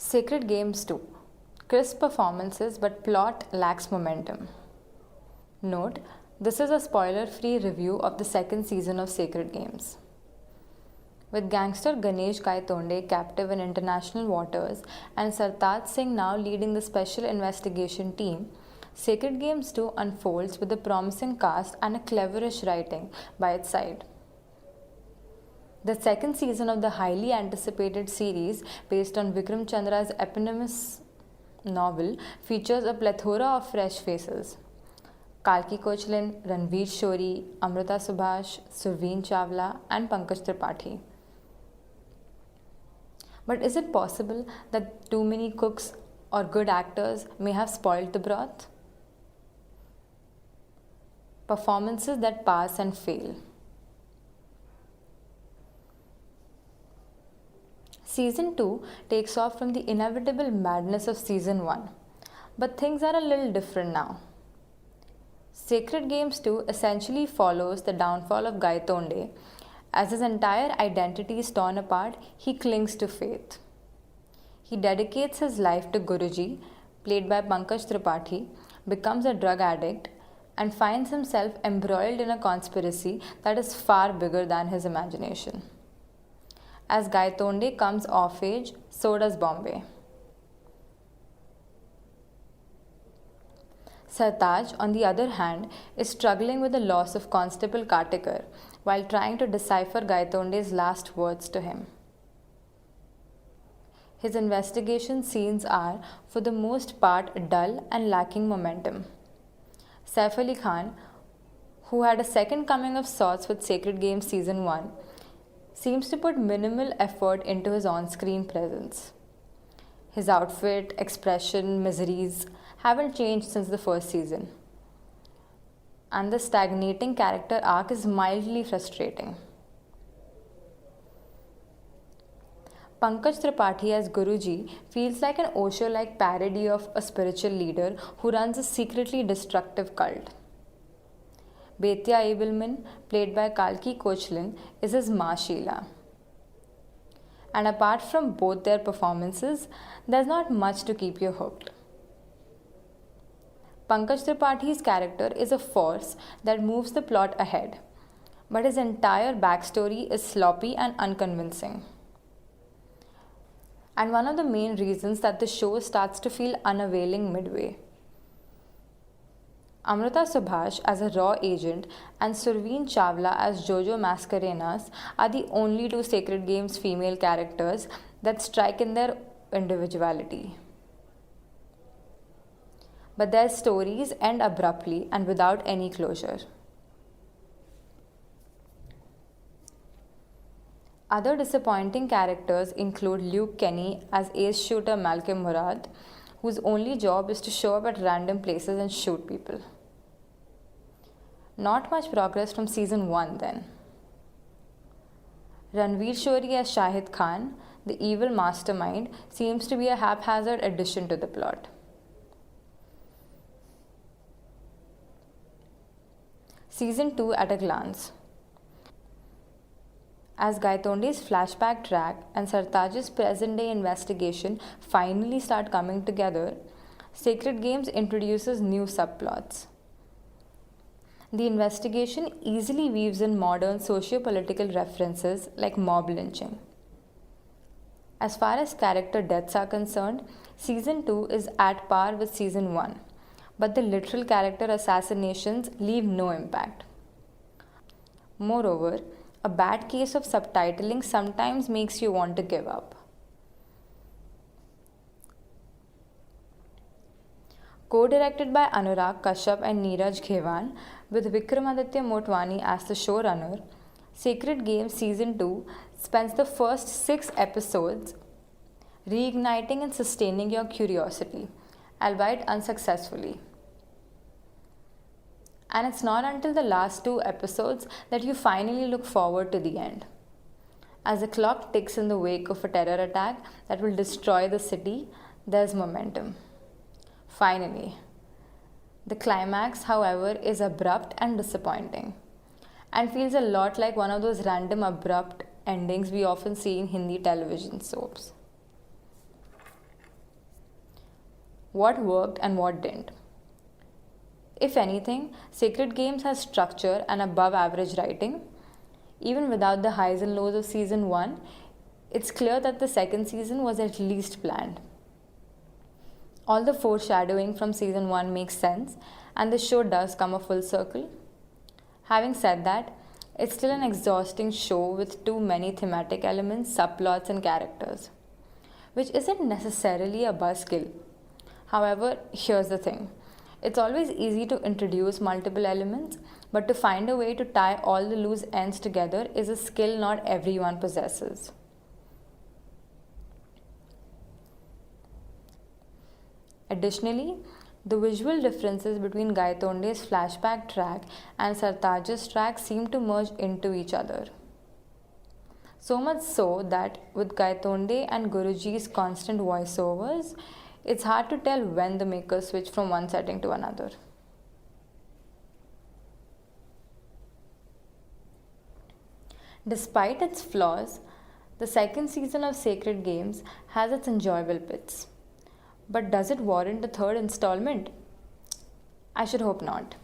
Sacred Games 2. Crisp performances but plot lacks momentum. Note, this is a spoiler-free review of the second season of Sacred Games. With gangster Ganesh Gaitonde captive in international waters and Sartaj Singh now leading the special investigation team, Sacred Games 2 unfolds with a promising cast and a cleverish writing by its side. The second season of the highly anticipated series, based on Vikram Chandra's eponymous novel, features a plethora of fresh faces. Kalki Kochlin, Ranveer Shori, Amrita Subhash, Surveen Chawla, and Pankaj Tripathi. But is it possible that too many cooks or good actors may have spoiled the broth? Performances that pass and fail. Season 2 takes off from the inevitable madness of Season 1, but things are a little different now. Sacred Games 2 essentially follows the downfall of Gaitonde. As his entire identity is torn apart, he clings to faith. He dedicates his life to Guruji, played by Pankaj Tripathi, becomes a drug addict, and finds himself embroiled in a conspiracy that is far bigger than his imagination. As Gaitonde comes of age, so does Bombay. Sartaj, on the other hand, is struggling with the loss of Constable Katikar while trying to decipher Gaitonde's last words to him. His investigation scenes are, for the most part, dull and lacking momentum. Saif Ali Khan, who had a second coming of sorts with Sacred Games Season 1, seems to put minimal effort into his on-screen presence. His outfit, expression, miseries haven't changed since the first season. And the stagnating character arc is mildly frustrating. Pankaj Tripathi as Guruji feels like an Osho-like parody of a spiritual leader who runs a secretly destructive cult. Betya Abelman, played by Kalki Kochlin, is his Ma Sheila. And apart from both their performances, there's not much to keep you hooked. Pankaj Tripathi's character is a force that moves the plot ahead, but his entire backstory is sloppy and unconvincing. And one of the main reasons that the show starts to feel unavailing midway. Amrita Subhash as a raw agent and Surveen Chawla as Jojo Mascarenas are the only two Sacred Games female characters that strike in their individuality. But their stories end abruptly and without any closure. Other disappointing characters include Luke Kenny as ace shooter Malcolm Murad, whose only job is to show up at random places and shoot people. Not much progress from Season 1 then. Ranveer Shori as Shahid Khan, the evil mastermind, seems to be a haphazard addition to the plot. Season 2 at a glance. As Gaitonde's flashback track and Sartaj's present-day investigation finally start coming together, Sacred Games introduces new subplots. The investigation easily weaves in modern socio-political references like mob lynching. As far as character deaths are concerned, Season 2 is at par with Season 1, but the literal character assassinations leave no impact. Moreover, a bad case of subtitling sometimes makes you want to give up. Co-directed by Anurag Kashyap and Neeraj Ghewan, with Vikramaditya Motwani as the showrunner, Sacred Games Season 2 spends the first 6 episodes reigniting and sustaining your curiosity, albeit unsuccessfully. And it's not until the last 2 episodes that you finally look forward to the end. As the clock ticks in the wake of a terror attack that will destroy the city, there's momentum. Finally. The climax, however, is abrupt and disappointing, and feels a lot like one of those random abrupt endings we often see in Hindi television soaps. what worked and what didn't. If anything, Sacred Games has structure and above average writing. Even without the highs and lows of season 1, it's clear that the second season was at least planned. All the foreshadowing from season 1 makes sense, and the show does come a full circle. Having said that, it's still an exhausting show with too many thematic elements, subplots, and characters, which isn't necessarily a buzzkill. However, here's the thing, it's always easy to introduce multiple elements, but to find a way to tie all the loose ends together is a skill not everyone possesses. Additionally, the visual differences between Gaitonde's flashback track and Sartaj's track seem to merge into each other. So much so that with Gaitonde and Guruji's constant voiceovers, it's hard to tell when the makers switch from one setting to another. Despite its flaws, the second season of Sacred Games has its enjoyable bits. But does it warrant a third installment? I should hope not.